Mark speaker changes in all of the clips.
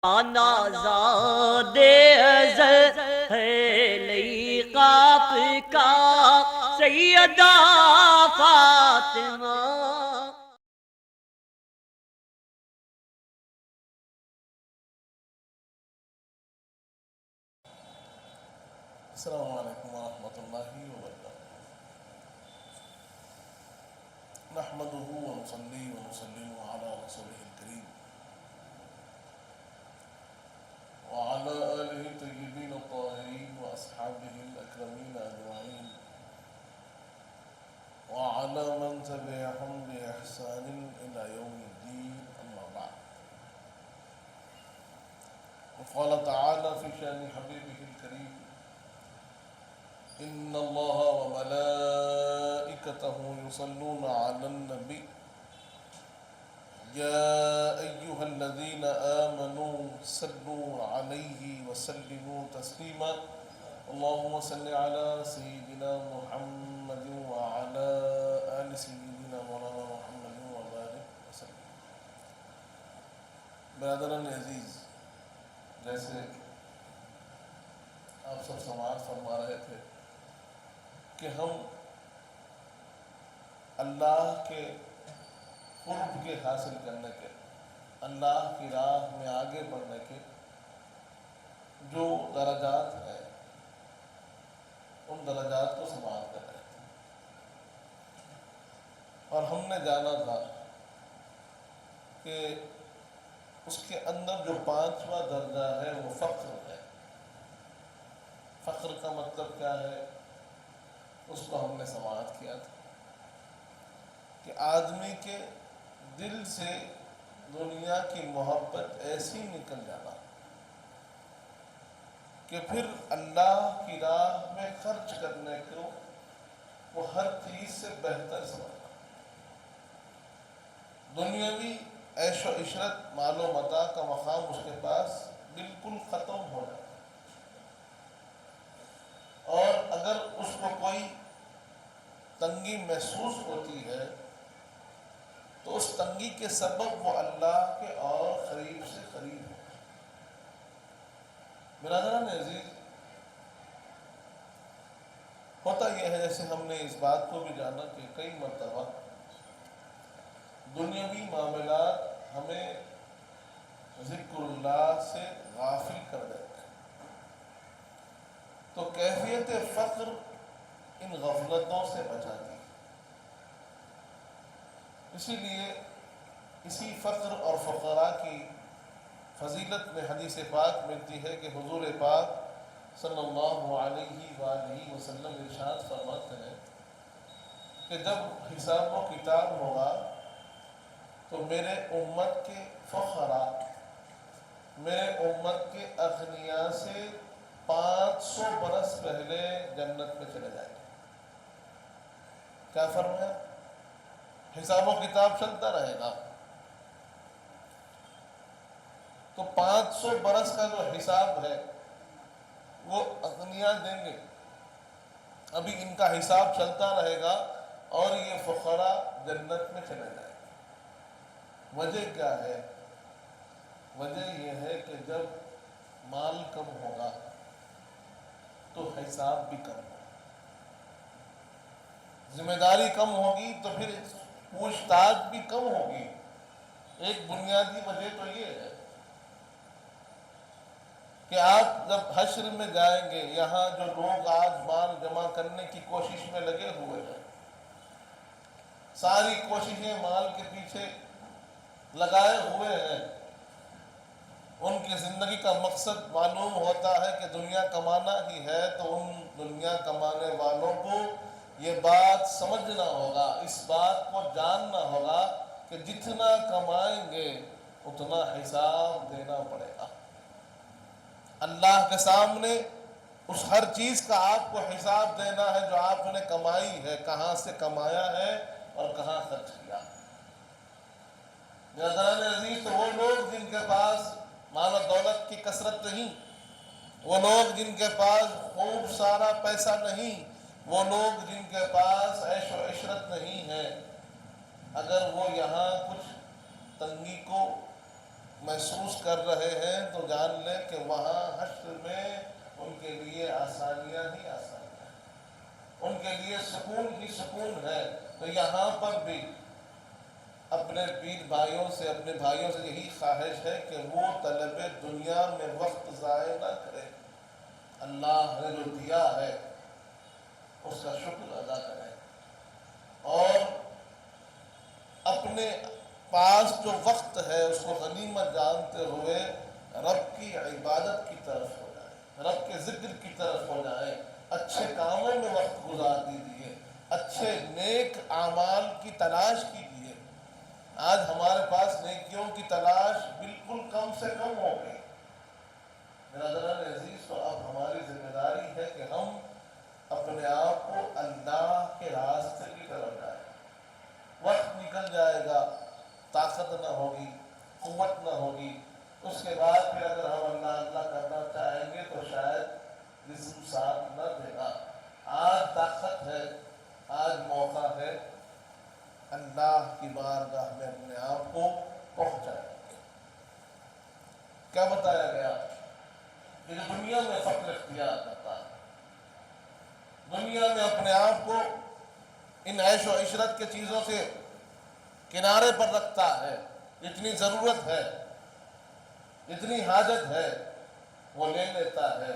Speaker 1: آزاد ازل ہے لئی قاف کا سیدہ فاطمہ.
Speaker 2: السلام علیکم ورحمۃ اللہ وبرکاتہ. نحمده ونصلي ونسلم على رسوله الكريم وعلى آله الطيبين الطاهرين وأصحابه الأكرمين أجمعين وعلى من تبعهم بإحسان إلى يوم الدين. أما بعد، وقال تعالى في شأن حبيبه الكريم: إن الله وملائكته يصلون على النبي يا أيها الذين آمنوا صلوا عليه وسلموا تسليما. اللهم صل على سيدنا محمد وعلى آل سيدنا مولانا محمد وبارك وسلم. برادران عزیز، جیسے آپ سب سماعت فرما رہے تھے کہ ہم اللہ کے قرب کے حاصل کرنے کے، اللہ کی راہ میں آگے بڑھنے کے جو درجات ہیں، ان درجات کو سماعت کر رہے تھے. اور ہم نے جانا تھا کہ اس کے اندر جو 5واں درجہ ہے وہ فقر ہے. فقر کا مطلب کیا ہے، اس کو ہم نے سماعت کیا تھا کہ آدمی کے دل سے دنیا کی محبت ایسی نکل جانا کہ پھر اللہ کی راہ میں خرچ کرنے کو وہ ہر چیز سے بہتر سمجھنا. دنیاوی عیش و عشرت، مال و متاع کا مقام اس کے پاس بالکل ختم ہو جاتا. اور اگر اس کو کوئی تنگی محسوس ہوتی ہے تو اس تنگی کے سبب وہ اللہ کے اور قریب سے قریب ہے. برادران عزیز، ہوتا یہ ہے، جیسے ہم نے اس بات کو بھی جانا کہ کئی مرتبہ دنیاوی معاملات ہمیں ذکر اللہ سے غافل کر دیتے ہیں، تو کیفیت فقر ان غفلتوں سے بچاتی ہے. اسی لیے اسی فقر اور فقراء کی فضیلت میں حدیث پاک ملتی ہے کہ حضور پاک صلی اللہ علیہ وآلہ وسلم ارشاد فرماتے ہیں کہ جب حساب و کتاب ہوگا تو میرے امت کے فقراء، میرے امت کے اغنیاء سے 500 برس پہلے جنت میں چلے جائیں گے. کیا فرمایا؟ حساب و کتاب چلتا رہے گا تو 500 برس کا جو حساب ہے وہ اغنیاء دیں گے. ابھی ان کا حساب چلتا رہے گا اور یہ فقراء جنت میں چلے جائیں گے. وجہ کیا ہے؟ وجہ یہ ہے کہ جب مال کم ہوگا تو حساب بھی کم ہوگا، ذمہ داری کم ہوگی تو پھر پوچھ تاچھ بھی کم ہوگی. ایک بنیادی وجہ تو یہ ہے کہ آپ جب حشر میں جائیں گے، یہاں جو لوگ آج مال جمع کرنے کی کوشش میں لگے ہوئے ہیں، ساری کوششیں مال کے پیچھے لگائے ہوئے ہیں، ان کی زندگی کا مقصد معلوم ہوتا ہے کہ دنیا کمانا ہی ہے، تو ان دنیا کمانے والوں کو یہ بات سمجھنا ہوگا، اس بات کو جاننا ہوگا کہ جتنا کمائیں گے اتنا حساب دینا پڑے گا. اللہ کے سامنے اس ہر چیز کا آپ کو حساب دینا ہے جو آپ نے کمائی ہے، کہاں سے کمایا ہے اور کہاں خرچ کیا ہے. برادران عزیز، تو وہ لوگ جن کے پاس مال و دولت کی کثرت نہیں، وہ لوگ جن کے پاس خوب سارا پیسہ نہیں، وہ لوگ جن کے پاس عیش و عشرت نہیں ہے، اگر وہ یہاں کچھ تنگی کو محسوس کر رہے ہیں تو جان لیں کہ وہاں حشر میں ان کے لیے آسانیاں ہی آسانیاں ہیں، ان کے لیے سکون ہی سکون ہے۔ تو یہاں پر بھی اپنے پیر بھائیوں سے، اپنے بھائیوں سے یہی خواہش ہے کہ وہ طلب دنیا میں وقت ضائع نہ کرے، اللہ نے جو دیا ہے اس کا شکر ادا کریں، اور اپنے پاس جو وقت ہے اس کو غنیمت جانتے ہوئے رب کی عبادت کی طرف ہو جائے، رب کے ذکر کی طرف ہو جائے، اچھے کاموں میں وقت گزار دیجیے، اچھے نیک اعمال کی تلاش کیجیے۔ آج ہمارے پاس نیکیوں کی تلاش بالکل کم سے کم ہو گئی۔ برادران عزیز، تو اب ہماری ذمہ داری ہے کہ ہم اپنے آپ کو اللہ کے راستے کی طرف جائیں۔ وقت نکل جائے گا، طاقت نہ ہوگی، قوت نہ ہوگی، اس کے بعد پھر اگر ہم اللہ اللہ کرنا چاہیں گے تو شاید جسم ساتھ نہ دے گا۔ آج طاقت ہے، آج موقع ہے، اللہ کی بارگاہ میں اپنے آپ کو پہنچائیں۔ کیا بتایا گیا کہ جو دنیا میں فخر اختیار کرتا ہے، دنیا میں اپنے آپ کو ان عیش و عشرت کے چیزوں سے کنارے پر رکھتا ہے، جتنی ضرورت ہے، جتنی حاجت ہے وہ لے لیتا ہے،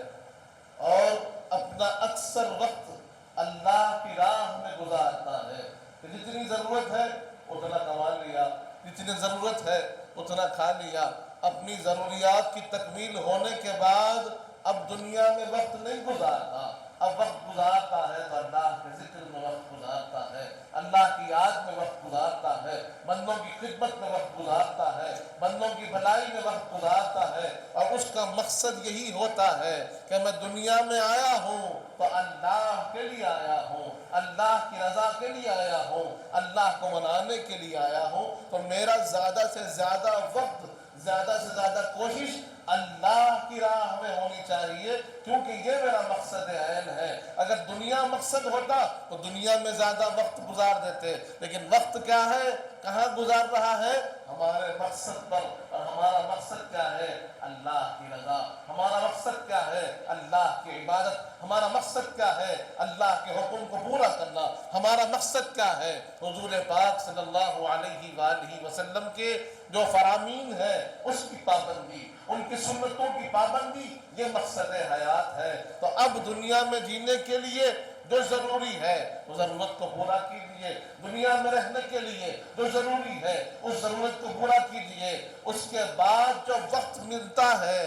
Speaker 2: اور اپنا اکثر وقت اللہ کی راہ میں گزارتا ہے کہ جتنی ضرورت ہے اتنا کما لیا، جتنی ضرورت ہے اتنا کھا لیا، اپنی ضروریات کی تکمیل ہونے کے بعد اب دنیا میں وقت نہیں گزارتا، اب وقت گزارتا ہے تو اللہ کے ذکر میں وقت گزارتا ہے، اللہ کی یاد میں وقت گزارتا ہے، بندوں کی خدمت میں وقت گزارتا ہے، بندوں کی بھلائی میں وقت گزارتا ہے، اور اس کا مقصد یہی ہوتا ہے کہ میں دنیا میں آیا ہوں تو اللہ کے لیے آیا ہوں، اللہ کی رضا کے لیے آیا ہوں، اللہ کو منانے کے لیے آیا ہوں، تو میرا زیادہ سے زیادہ وقت، زیادہ سے زیادہ کوشش اللہ کی راہ میں ہونی چاہیے، کیونکہ یہ میرا مقصد عین ہے۔ اگر دنیا مقصد ہوتا تو دنیا میں زیادہ وقت گزار دیتے، لیکن وقت کیا ہے، کہاں گزار رہا ہے؟ ہمارے مقصد پر، اور ہمارا مقصد کیا ہے؟ اللہ کی رضا، ہمارا مقصد کیا ہے؟ اللہ کی عبادت، ہمارا مقصد کیا ہے؟ اللہ کے حکم کو پورا کرنا، ہمارا مقصد کیا ہے؟ حضور پاک صلی اللہ علیہ وآلہ وسلم کے جو فرامین ہے اس کی پابندی، ان کی سنتوں کی پابندی، یہ مقصد حیات ہے۔ تو اب دنیا میں جینے کے لیے جو ضروری ہے اس ضرورت کو پورا کیجیے، دنیا میں رہنے کے لیے جو ضروری ہے اس ضرورت کو پورا کیجیے، اس کے بعد جو وقت ملتا ہے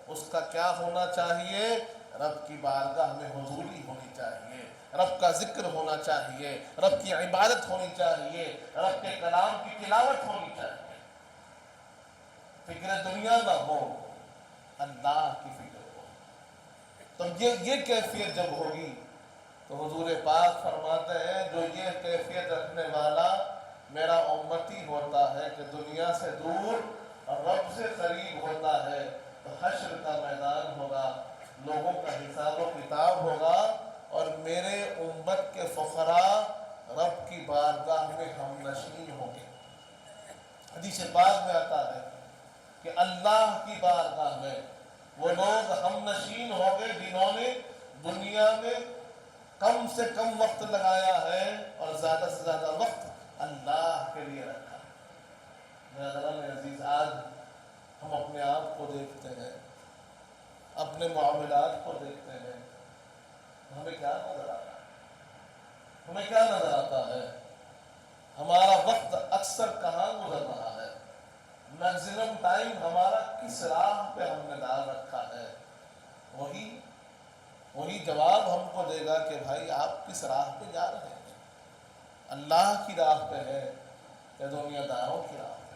Speaker 2: اس کا کیا ہونا چاہیے؟ رب کی بارگاہ میں حضوری ہونی چاہیے، رب کا ذکر ہونا چاہیے، رب کی عبادت ہونی چاہیے، رب کے کلام کی تلاوت ہونی چاہیے، فکر دنیا نہ ہو، اللہ کی فکر ہو۔ تو یہ کیفیت جب ہوگی تو حضور پاک فرماتے ہیں جو یہ کیفیت رکھنے والا میرا امتی ہوتا ہے کہ دنیا سے دور اور رب سے قریب ہوتا ہے، تو حشر کا میدان ہوگا، لوگوں کا حساب و کتاب ہوگا، اور میرے امت کے فقراء رب کی بارگاہ میں ہم نشین ہوں گے۔ حدیث پاک میں آتا ہے کہ اللہ کی بارگاہ میں وہ لوگ ہم نشین ہوں گے جنہوں نے دنیا میں کم سے کم وقت لگایا ہے اور زیادہ سے زیادہ وقت اللہ کے لیے رکھا۔ برادران عزیز، آج ہم اپنے آپ کو دیکھتے ہیں، اپنے معاملات کو دیکھتے ہیں، ہمیں کیا نظر آتا ہے؟ ہمیں کیا نظر آتا ہے؟ ہمارا وقت اکثر کہاں گزر رہا ہے؟ میکسیمم ٹائم ہمارا کس راہ پہ ہم نے ڈال رکھا ہے؟ وہی جواب ہم کو دے گا کہ بھائی آپ کس راہ پہ جا رہے ہیں؟ اللہ کی راہ پہ ہے یا دنیا داروں کی راہ پہ؟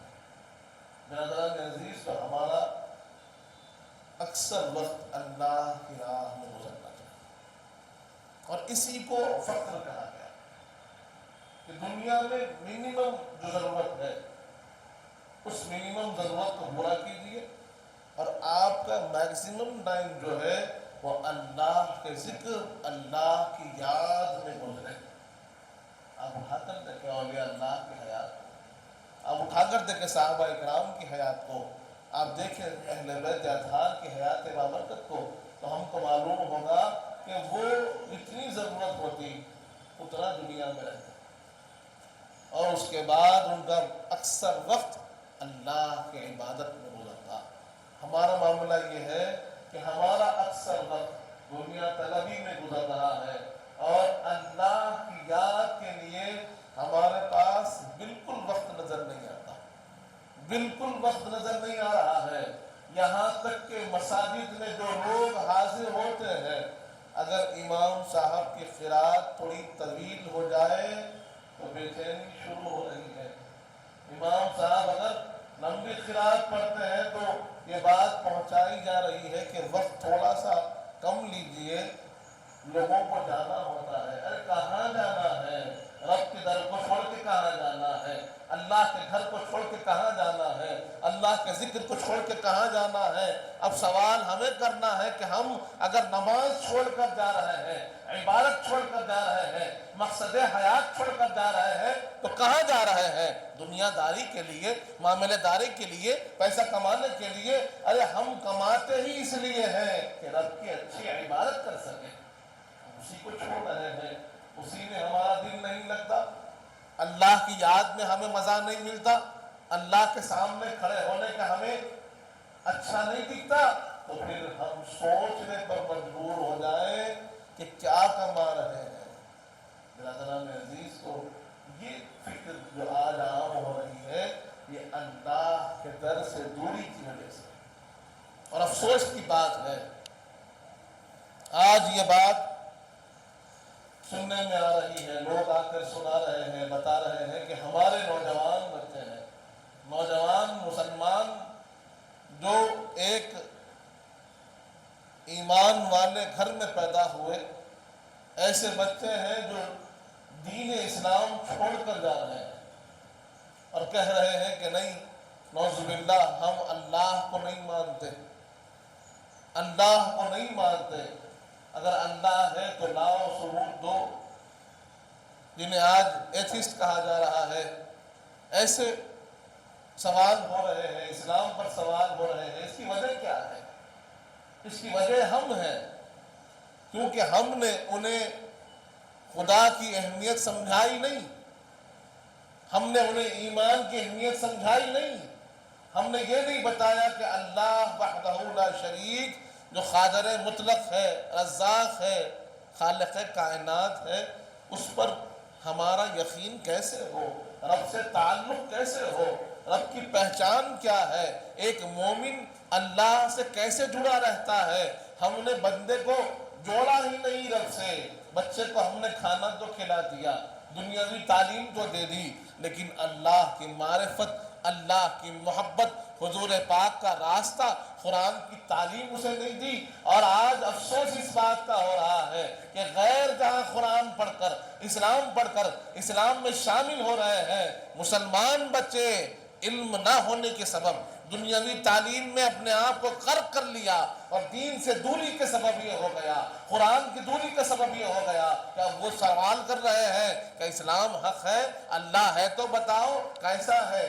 Speaker 2: برادران عزیز، تو ہمارا اکثر وقت اللہ کی راہ میں گزرنا چاہیے، اور اسی کو فخر کہا گیا کہ دنیا میں منیمم جو ضرورت ہے اس منیمم ضرورت کو پورا کیجیے، اور آپ کا میکسیمم ٹائم جو ہے وہ اللہ کے ذکر، اللہ کی یاد میں گزرے۔ آپ اٹھا کر دیکھیں اولیاء اللہ کی حیات کو، آپ اٹھا کر دیکھیں صحابہ اکرام کی حیات کو، آپ دیکھیں اہل بیت اطہار کی حیات بابرکت کو تو ہم کو معلوم ہوگا کہ وہ اتنی ضرورت ہوتی اتنا دنیا میں رہتا، اور اس کے بعد ان کا اکثر وقت اللہ کی عبادت میں گزرتا۔ ہمارا معاملہ یہ ہے کہ ہمارا اکثر وقت دنیا طلبی میں گزر رہا ہے، اور اللہ کی یاد کے لیے ہمارے پاس بالکل وقت نظر نہیں آتا، بالکل وقت نظر نہیں آ رہا ہے۔ یہاں تک کہ مساجد میں جو لوگ حاضر ہوتے ہیں، اگر امام صاحب کی قرات تھوڑی طویل ہو جائے تو بے چینی شروع ہو رہی ہے۔ امام صاحب اگر لمبی قرات پڑھتے ہیں تو یہ بات پہنچائی جا رہی ہے کہ وقت تھوڑا سا کم لیجئے، لوگوں کو جانا ہوتا ہے۔ ارے کہاں جانا ہے؟ رب کے در کو چھوڑ کے کہاں جانا ہے؟ اللہ کے گھر کو چھوڑ کے کہاں جانا ہے؟ اللہ کے ذکر کو چھوڑ کے کہاں جانا ہے؟ اب سوال ہمیں کرنا ہے کہ ہم اگر نماز چھوڑ کر جا رہے ہیں، عبادت چھوڑ کر جا رہے ہیں، مقصد حیات چھوڑ کر جا رہے ہیں، تو کہاں جا رہے ہیں؟ دنیا داری کے لیے، معاملہ داری کے لیے، پیسہ کمانے کے لیے؟ ارے ہم کماتے ہی اس لیے ہیں کہ رب کی اچھی عبادت کر سکیں، اسی کو چھوڑ رہے ہیں، اسی میں ہمارا دل نہیں لگتا، اللہ کی یاد میں ہمیں مزہ نہیں ملتا، اللہ کے سامنے کھڑے ہونے کا ہمیں اچھا نہیں دکھتا، تو پھر ہم سوچنے پر مجبور ہو جائیں کہ کیا کما رہے ہیں۔ برادران عزیز کو یہ فکر جو آج عام ہو رہی ہے، یہ اللہ کے در سے دوری کی وجہ سے، اور افسوس کی بات ہے آج یہ بات سننے میں آ رہی ہے، لوگ آ کر سنا رہے ہیں، بتا رہے ہیں کہ ہمارے نوجوان بچے ہیں، نوجوان مسلمان جو ایک ایمان والے گھر میں پیدا ہوئے، ایسے بچے ہیں جو دین اسلام چھوڑ کر جا رہے ہیں اور کہہ رہے ہیں کہ نہیں، نعوذ باللہ، ہم اللہ کو نہیں مانتے، اللہ کو نہیں مانتے، اگر اللہ ہے تو لاؤ ثبوت دو، جنہیں آج ایتھسٹ کہا جا رہا ہے۔ ایسے سوال ہو رہے ہیں، اسلام پر سوال ہو رہے ہیں۔ اس کی وجہ کیا ہے؟ اس کی وجہ ہم ہیں، کیونکہ ہم نے انہیں خدا کی اہمیت سمجھائی نہیں، ہم نے انہیں ایمان کی اہمیت سمجھائی نہیں، ہم نے یہ نہیں بتایا کہ اللہ وحدہ لا شریک جو قادر مطلق ہے، رزاق ہے، خالق کائنات ہے، اس پر ہمارا یقین کیسے ہو، رب سے تعلق کیسے ہو، رب کی پہچان کیا ہے، ایک مومن اللہ سے کیسے جڑا رہتا ہے۔ ہم نے بندے کو جوڑا ہی نہیں رب سے، بچے کو ہم نے کھانا تو کھلا دیا، دنیاوی تعلیم تو دے دی، لیکن اللہ کی معرفت، اللہ کی محبت، حضور پاک کا راستہ، قرآن کی تعلیم اسے نہیں دی۔ اور آج افسوس اس بات کا ہو رہا ہے کہ غیر جہاں قرآن پڑھ کر، اسلام میں شامل ہو رہے ہیں، مسلمان بچے علم نہ ہونے کے سبب دنیاوی تعلیم میں اپنے آپ کو غرق کر لیا، اور دین سے دوری کے سبب یہ ہو گیا، قرآن کی دوری کا سبب یہ ہو گیا کہ وہ سوال کر رہے ہیں کہ اسلام حق ہے، اللہ ہے تو بتاؤ کیسا ہے۔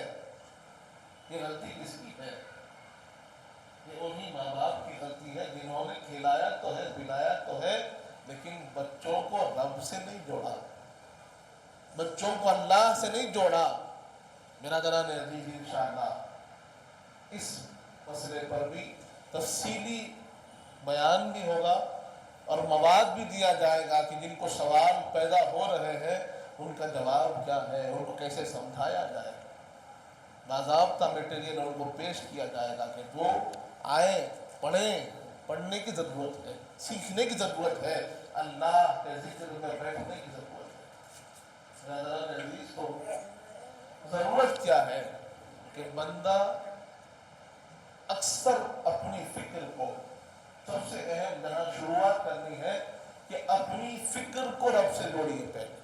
Speaker 2: یہ غلطی کس کی ہے؟ یہ انہی ماں باپ کی غلطی ہے جنہوں نے کھلایا تو ہے، پلایا تو ہے، لیکن بچوں کو رب سے نہیں جوڑا، بچوں کو اللہ سے نہیں جوڑا۔ برادران عزیز، انشاءاللہ اس مسئلے پر بھی تفصیلی بیان بھی ہوگا اور مواد بھی دیا جائے گا کہ جن کو سوال پیدا ہو رہے ہیں ان کا جواب کیا ہے، ان کو کیسے سمجھایا جائے، باضابطہ میٹیریل ان کو پیش کیا جائے گا کہ وہ آئیں، پڑھیں، پڑھنے کی ضرورت ہے، سیکھنے کی ضرورت ہے، اللہ کے ذکر میں بیٹھنے کی ضرورت ہے۔ برادران عزیز کو ضرورت کیا ہے کہ بندہ اکثر اپنی فکر کو، سب سے اہم جہاں شروعات کرنی ہے کہ اپنی فکر کو رب سے جوڑیے پہلے،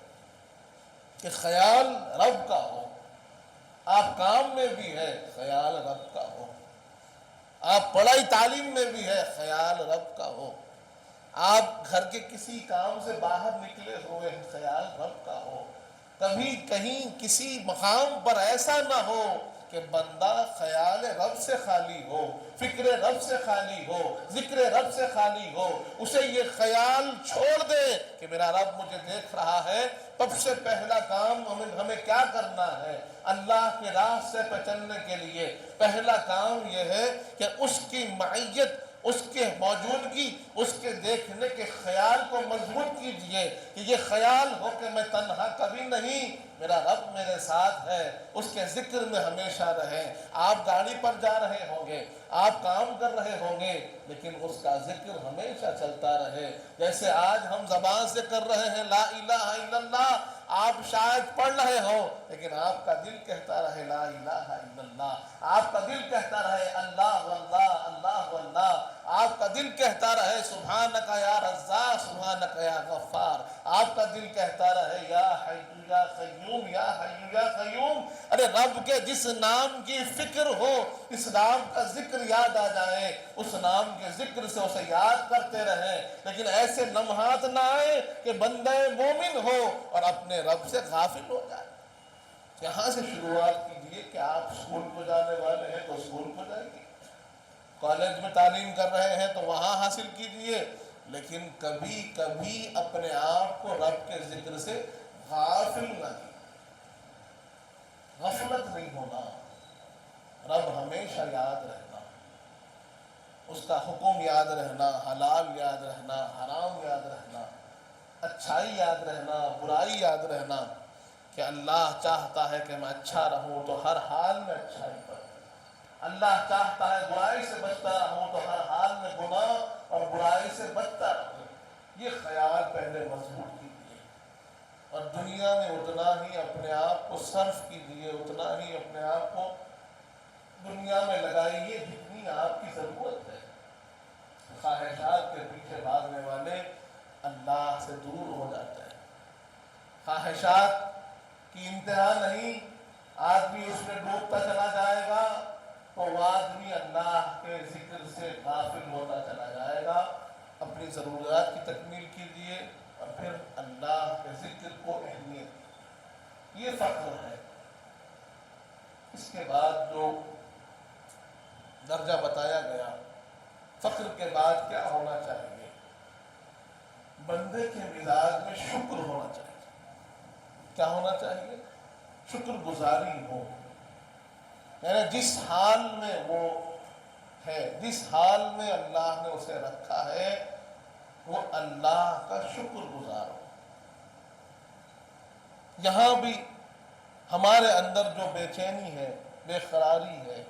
Speaker 2: کہ خیال رب کا ہو، آپ کام میں بھی ہے خیال رب کا ہو، آپ پڑھائی تعلیم میں بھی ہے خیال رب کا ہو، آپ گھر کے کسی کام سے باہر نکلے ہوئے خیال رب کا ہو، کبھی کہیں کسی مقام پر ایسا نہ ہو کہ بندہ خیال رب سے خالی ہو، فکر رب سے خالی ہو، ذکر رب سے خالی ہو، اسے یہ خیال چھوڑ دے کہ میرا رب مجھے دیکھ رہا ہے۔ سب سے پہلا کام ہمیں کیا کرنا ہے؟ اللہ کے راستے پہ چلنے کے لیے پہلا کام یہ ہے کہ اس کی معیت، اس کے موجودگی، اس کے دیکھنے کے خیال کو مضبوط کیجئے کہ یہ خیال ہو کہ میں تنہا کبھی نہیں، میرا رب میرے ساتھ ہے، اس کے ذکر میں ہمیشہ رہیں۔ آپ گاڑی پر جا رہے ہوں گے، آپ کام کر رہے ہوں گے، لیکن اس کا ذکر ہمیشہ چلتا رہے۔ جیسے آج ہم زبان سے کر رہے ہیں لا الہ الا اللہ، آپ شاید پڑھ رہے ہو لیکن آپ کا دل کہتا رہے لا الہ الا اللہ، آپ کا دل کہتا رہے اللہ واللہ اللہ واللہ، آپ کا دل کہتا رہے سبحانک یا رزاق سبحانک یا غفار، آپ کا دل کہتا رہے یا حی یا قیوم یا حی یا قیوم۔ ارے رب کے جس نام کی فکر ہو، اس نام کا ذکر یاد آ جائے، اس نام کے ذکر سے اسے یاد کرتے رہیں، لیکن ایسے لمحات نہ آئے کہ بندہ مومن ہو اور اپنے رب سے غافل ہو جائے۔ یہاں سے شروعات کیجئے کہ آپ اسکول کو جانے والے ہیں تو اسکول کو جائیے، کالج میں تعلیم کر رہے ہیں تو وہاں حاصل کیجئے، لیکن کبھی کبھی اپنے آپ کو رب کے ذکر سے غافل نہ کیجئے، غفلت نہیں ہونا، رب ہمیشہ یاد رہنا، اس کا حکم یاد رہنا، حلال یاد رہنا، حرام یاد رہنا، اچھائی یاد رہنا، برائی یاد رہنا، کہ اللہ چاہتا ہے کہ میں اچھا رہوں تو ہر حال میں اچھائی پر، اللہ چاہتا ہے برائی سے بچتا رہوں تو ہر حال میں گناہ اور برائی سے بچتا رہوں۔ یہ خیال پہلے مضبوط کیجیے اور دنیا میں اتنا ہی اپنے آپ کو صرف کیجیے، اتنا ہی اپنے آپ کو دنیا میں لگائیے جتنی آپ کی ضرورت ہے۔ خواہشات کے پیچھے بھاگنے والے اللہ سے دور ہو جاتے ہیں۔ خواہشات کی انتہا نہیں، آدمی اس میں ڈوبتا چلا جائے گا تو وہ آدمی اللہ کے ذکر سے غافل ہوتا چلا جائے گا۔ اپنی ضروریات کی تکمیل کیجیے اور پھر اللہ کے ذکر کو اہمیت، یہ فخر ہے۔ اس کے بعد جو درجہ بتایا گیا، فخر کے بعد کیا ہونا چاہیے؟ بندے کے مزاج میں شکر ہونا چاہیے۔ کیا ہونا چاہیے؟ شکر گزاری ہو، یعنی جس حال میں وہ ہے، جس حال میں اللہ نے اسے رکھا ہے، وہ اللہ کا شکر گزار ہو۔ یہاں بھی ہمارے اندر جو بے چینی ہے، بے قراری ہے،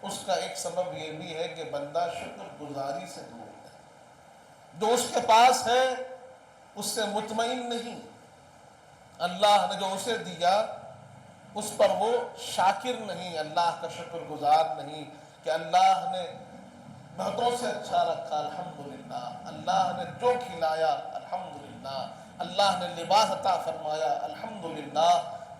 Speaker 2: اس کا ایک سبب یہ بھی ہے کہ بندہ شکر گزاری سے دور ہے۔ جو اس کے پاس ہے اس سے مطمئن نہیں، اللہ نے جو اسے دیا اس پر وہ شاکر نہیں، اللہ کا شکر گزار نہیں کہ اللہ نے بہتوں سے اچھا رکھا الحمدللہ، اللہ نے جو کھلایا الحمدللہ، اللہ نے لباس عطا فرمایا الحمدللہ۔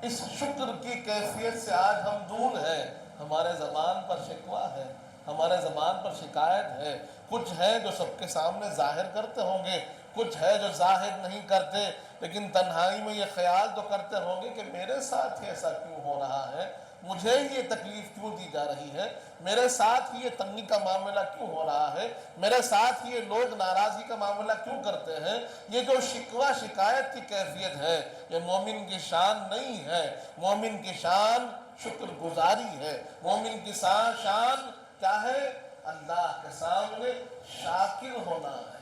Speaker 2: اس شکر کی کیفیت سے آج ہم دور ہیں۔ ہمارے زبان پر شکوہ ہے، ہمارے زبان پر شکایت ہے، کچھ ہے جو سب کے سامنے ظاہر کرتے ہوں گے، کچھ ہے جو ظاہر نہیں کرتے، لیکن تنہائی میں یہ خیال تو کرتے ہوں گے کہ میرے ساتھ ہی ایسا کیوں ہو رہا ہے، مجھے یہ تکلیف کیوں دی جا رہی ہے، میرے ساتھ ہی یہ تنگی کا معاملہ کیوں ہو رہا ہے، میرے ساتھ ہی یہ لوگ ناراضی کا معاملہ کیوں کرتے ہیں۔ یہ جو شکوہ شکایت کی کیفیت ہے، یہ مومن کی شان نہیں ہے۔ مومن کی شان شکر گزاری ہے۔ مومن کی شان کیا ہے؟ اللہ کے سامنے شاکر ہونا ہے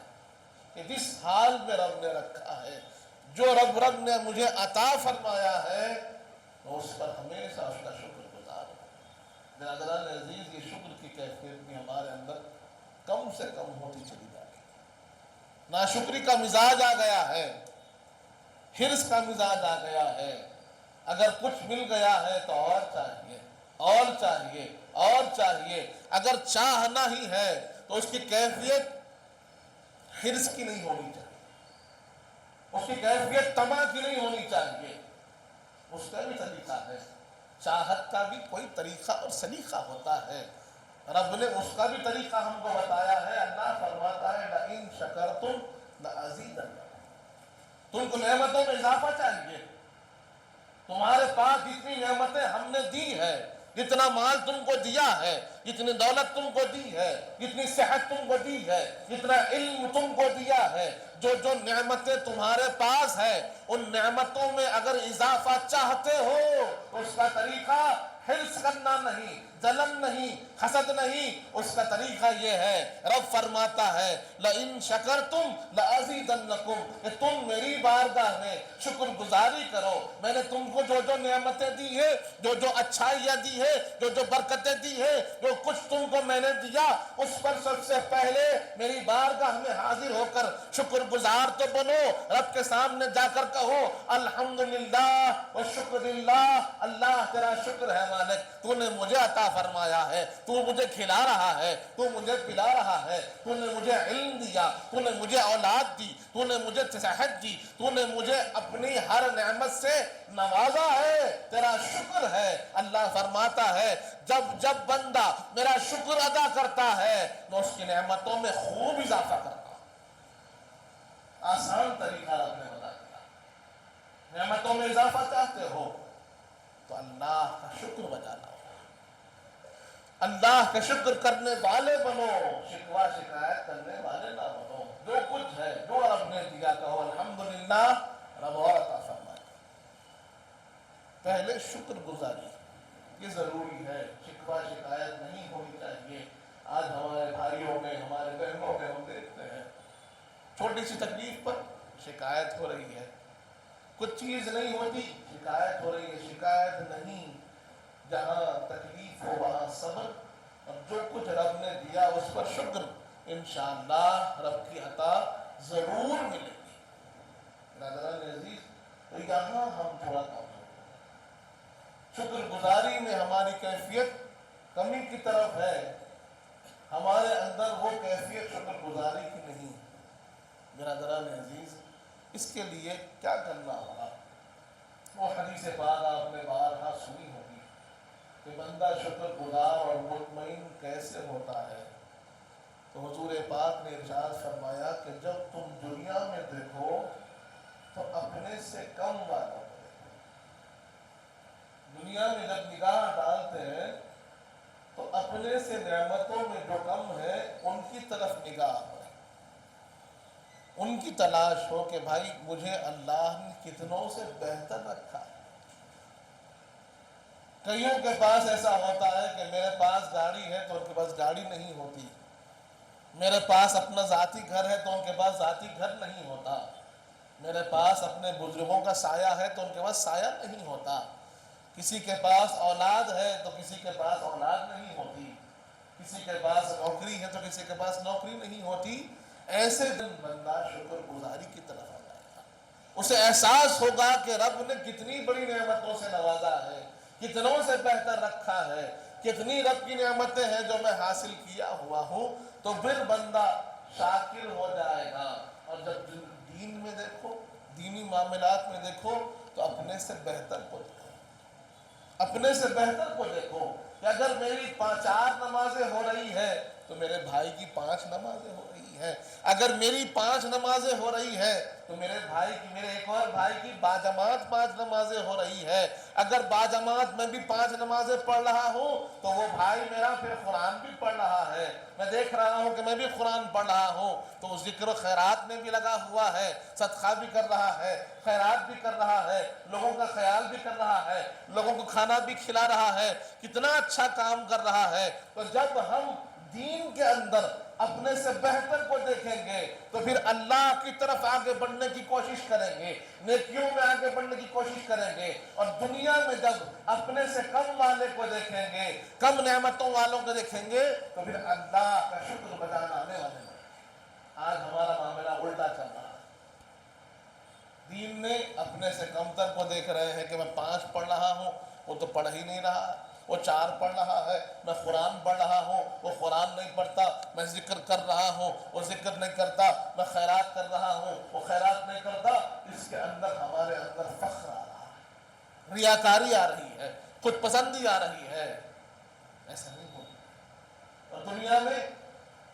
Speaker 2: کہ جس حال میں رب نے رکھا ہے، جو رب نے مجھے عطا فرمایا ہے، تو اس پر ہمیشہ اس کا شکر گزار ہو۔ برادران عزیز، یہ شکر کی کیفیت بھی ہمارے اندر کم سے کم ہوتی چلی جا رہی ہے۔ ناشکری کا مزاج آ گیا ہے، حرص کا مزاج آ گیا ہے، اگر کچھ مل گیا ہے تو اور چاہیے، اور چاہیے، اور چاہیے۔ اگر چاہنا ہی ہے تو اس کی کیفیت حرص کی نہیں ہونی چاہیے، اس کی کیفیت طمع کی نہیں ہونی چاہیے۔ اس کا بھی طریقہ ہے، چاہت کا بھی کوئی طریقہ اور سلیقہ ہوتا ہے۔ رب نے اس کا بھی طریقہ ہم کو بتایا ہے۔ اللہ فرماتا ہے لَإِن شَكَرْتُمْ لَأَزِيدَنَّكُمْ، تم کو نعمتوں میں اضافہ چاہیے، تمہارے پاس جتنی نعمتیں ہم نے دی ہے جتنا مال تم کو دیا ہے، جتنی دولت تم کو دی ہے، جتنی صحت تم کو دی ہے، جتنا علم تم کو دیا ہے، جو جو نعمتیں تمہارے پاس ہے، ان نعمتوں میں اگر اضافہ چاہتے ہو تو اس کا طریقہ حرص کرنا نہیں، جلن نہیں، حسد نہیں، اس کا طریقہ یہ ہے، رب فرماتا ہے لَإِن شَكَرْتُمْ لَأَزِيدَنَّكُمْ، کہ تم میری بارگاہ میں شکر گزاری کرو، میں نے تم کو جو جو نعمتیں دی ہے، جو جو اچھائیاں دی ہے، جو جو برکتیں دی ہے، جو کچھ تم کو میں نے دیا، اس پر سب سے پہلے میری بارگاہ میں حاضر ہو کر شکر گزار تو بنو، رب کے سامنے جا کر کہو الحمدللہ والشکر للہ، اللہ تیرا شکر ہے مالک، تو نے مجھے عطا فرمایا ہے، تو مجھے کھلا رہا ہے، تو مجھے پلا رہا ہے، تو نے مجھے علم دیا، تو نے مجھے اولاد دی، تو نے مجھے صحت دی، تو نے مجھے اپنی ہر نعمت سے نوازا ہے، تیرا شکر ہے۔ اللہ فرماتا ہے جب جب بندہ میرا شکر ادا کرتا ہے میں اس کی نعمتوں میں خوب اضافہ کرتا ہوں۔ آسان طریقہ رب نے بتا دیا، نعمتوں میں اضافہ چاہتے ہو تو اللہ کا شکر بجا لاؤ، اللہ کا شکر کرنے والے بنو، شکوہ شکایت کرنے والے نہ بنو، جو کچھ ہے جو رب نے دیا کہو الحمدللہ، رب اور عطا فرمائے۔ پہلے شکر گزاری یہ ضروری ہے، شکوہ شکایت نہیں ہونی چاہیے۔ آج ہمارے بھائیوں میں، ہمارے بہنوں میں ہم دیکھتے ہیں چھوٹی سی تکلیف پر شکایت ہو رہی ہے، کچھ چیز نہیں ہوتی شکایت ہو رہی ہے، شکایت نہیں، جہاں تکلیف ہو وہاں صبر، اور جو کچھ رب نے دیا اس پر شکر، انشاءاللہ رب کی عطا ضرور ملے گی۔ برادران عزیز، تو یہاں ہم تھوڑا کام کریں، شکر گزاری میں ہماری کیفیت کمی کی طرف ہے، ہمارے اندر وہ کیفیت شکر گزاری کی نہیں۔ برادران عزیز، اس کے لیے کیا کرنا ہوگا؟ وہ حدیث پاک آپ نے بارہا سنی ہوگی کہ بندہ شکر گزار اور مطمئن کیسے ہوتا ہے، تو حضور پاک نے ارشاد فرمایا کہ جب تم دنیا میں دیکھو تو اپنے سے کم والوں کو دیکھو۔ دنیا میں جب نگاہ ڈالتے ہیں تو اپنے سے نعمتوں میں جو کم ہے ان کی طرف نگاہ ہو، ان کی تلاش ہو کہ بھائی مجھے اللہ نے کتنوں سے بہتر رکھا ہے۔ کئیوں کے پاس ایسا ہوتا ہے کہ میرے پاس گاڑی ہے تو ان کے پاس گاڑی نہیں ہوتی، میرے پاس اپنا ذاتی گھر ہے تو ان کے پاس ذاتی گھر نہیں ہوتا، میرے پاس اپنے بزرگوں کا سایہ ہے تو ان کے پاس سایہ نہیں ہوتا، کسی کے پاس اولاد ہے تو کسی کے پاس اولاد نہیں ہوتی، کسی کے پاس نوکری ہے تو کسی کے پاس نوکری نہیں ہوتی۔ ایسے دن بندہ شکر گزاری کی طرف آ جائے گا، اسے احساس ہوگا کہ رب نے کتنی بڑی نعمتوں سے نوازا ہے، کتنوں سے بہتر رکھا ہے، کتنی رب کی نعمتیں ہیں جو میں حاصل کیا ہوا ہوں، تو پھر بندہ شاکر ہو جائے گا۔ اور جب دین میں دیکھو، دینی معاملات میں دیکھو تو اپنے سے بہتر کو دیکھو، اپنے سے بہتر کو دیکھو، کہ اگر میری 4 نمازیں ہو رہی ہے تو میرے بھائی کی 5 نمازیں ہو رہی ہیں، اگر میری 5 نمازیں ہو رہی ہے تو میرے ایک اور بھائی کی باجماعت 5 نمازیں ہو رہی ہے، اگر باجماعت میں بھی 5 نمازیں پڑھ رہا ہوں تو وہ بھائی میرا پھر قرآن بھی پڑھ رہا ہے، میں دیکھ رہا ہوں کہ میں بھی قرآن پڑھ رہا ہوں تو وہ ذکر و خیرات میں بھی لگا ہوا ہے، صدقہ بھی کر رہا ہے، خیرات بھی کر رہا ہے، لوگوں کا خیال بھی کر رہا ہے، لوگوں کو کھانا بھی کھلا رہا ہے، کتنا اچھا کام کر رہا ہے۔ تو جب ہم دین کے اندر اپنے سے بہتر کو دیکھیں گے تو پھر اللہ کی طرف آگے بڑھنے کی کوشش کریں گے، نیکیوں میں آگے بڑھنے کی کوشش کریں گے، اور دنیا میں جب اپنے سے کم والے کو دیکھیں گے، کم نعمتوں والوں کو دیکھیں گے تو پھر اللہ کا شکر بجانا آنے والے ہیں۔ آج ہمارا معاملہ الٹا چل رہا ہے، دین میں اپنے سے کمتر کو دیکھ رہے ہیں کہ میں 5 پڑھ رہا ہوں، وہ تو پڑھ ہی نہیں رہا، وہ 4 پڑھ رہا ہے، میں قرآن پڑھ رہا ہوں، وہ قرآن نہیں پڑھتا، میں ذکر کر رہا ہوں، وہ ذکر نہیں کرتا، میں خیرات کر رہا ہوں، وہ خیرات نہیں کرتا۔ اس کے اندر ہمارے اندر فخر آ رہا ہے، ریاکاری آ رہی ہے، خود پسندی آ رہی ہے، ایسا نہیں ہوتا۔ اور دنیا میں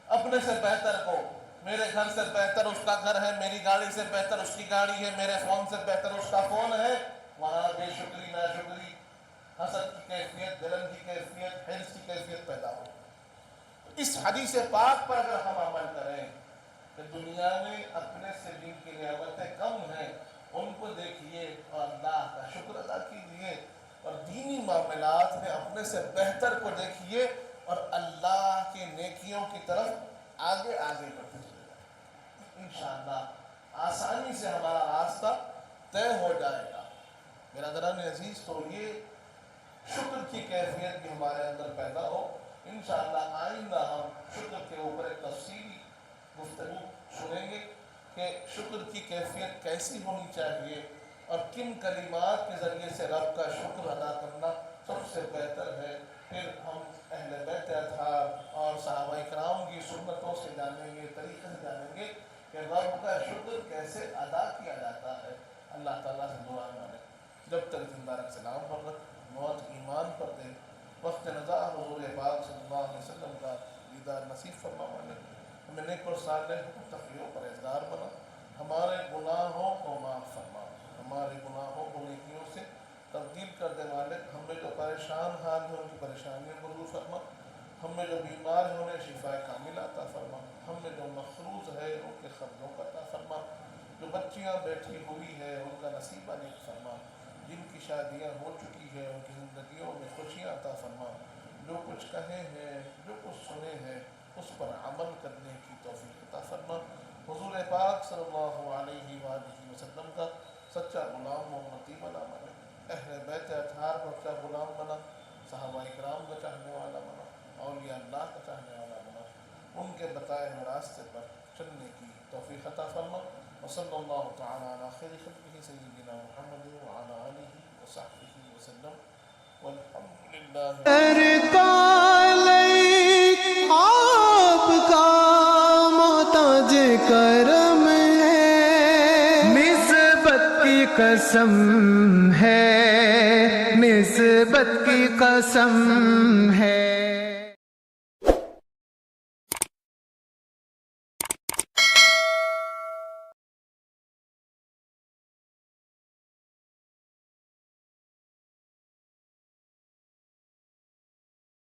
Speaker 2: اپنے سے بہتر کو، میرے گھر سے بہتر اس کا گھر ہے، میری گاڑی سے بہتر اس کی گاڑی ہے، میرے فون سے بہتر اس کا فون ہے، وہاں بے شکری ناشکری حسد کی کیفیت، جلن کی کیفیت، حرص کی کیفیت پیدا ہو۔ اس حدیث پاک پر اگر ہم عمل کریں کہ دنیا میں اپنے سے جن کی نعمتیں کم ہیں ان کو دیکھیے اور اللہ کا شکر ادا کیجیے، اور دینی معاملات میں اپنے سے بہتر کو دیکھیے اور اللہ کے نیکیوں کی طرف آگے آگے بڑھتے چلے جائیں۔ انشاءاللہ آسانی سے ہمارا راستہ طے ہو جائے گا۔ برادران عزیز، تو یہ شکر کی کیفیت بھی ہمارے اندر پیدا ہو۔ انشاءاللہ آئندہ ہم شکر کے اوپر ایک تفصیلی گفتگو سنیں گے کہ شکر کی کیفیت کیسی ہونی چاہیے اور کن کلمات کے ذریعے سے رب کا شکر ادا کرنا سب سے بہتر ہے۔ پھر ہم اہل بیت اطہار اور صحابہ کرام کی سنتوں سے جانیں گے، طریقے سے جانیں گے کہ رب کا شکر کیسے ادا کیا جاتا ہے۔ اللہ تعالیٰ سے دعا مانیں جب تک زندہ رکھ، سلام پر رکھ، موت ایمان پر دے، وقت نزا حضور پاک صلی اللہ علیہ وسلم کا دیدار نصیب فرما مانے، ہمیں نیک اور صالح متقیوں پر پرہیزگار بنا، ہمارے گناہوں کو معاف فرما، ہمارے گناہوں کو نیکیوں سے تبدیل کر دے مالک، ہمیں جو پریشان حال ہیں ان کی پریشانیوں کو دور فرما، ہمیں جو بیمار ہیں انہیں شفا کامل عطا فرما، ہمیں جو مقروض ہے ان کے قرضوں کا عطا فرما، جو بچیاں بیٹھی ہوئی ہے ان کا نصیبہ نیک فرما، جن کی شادیاں ہو چکی ہے ان کی زندگیوں میں خوشیاں عطا فرما، جو کچھ کہے ہیں جو کچھ سنے ہیں اس پر عمل کرنے کی توفیق عطا فرما۔ حضور پاک صلی اللہ علیہ وآلہ وسلم کا سچا غلام و امتی بنا مانے، اہل بیت اطہار کا سچا غلام بنا، صحابہ کرام کا چاہنے والا بنا، اولیاء اللہ کا چاہنے والا بنا، ان کے بتائے ہوئے راستے پر چلنے کی توفیق عطا فرما۔ وصلی اللہ تعالی علی خیر خلقہ سیدنا محمد وعلی آلہ وصحبہ وسلم والحمد للہ۔
Speaker 3: آپ کا محتاج کرم ہے، نسبت کی قسم ہے، نسبت کی قسم ہے۔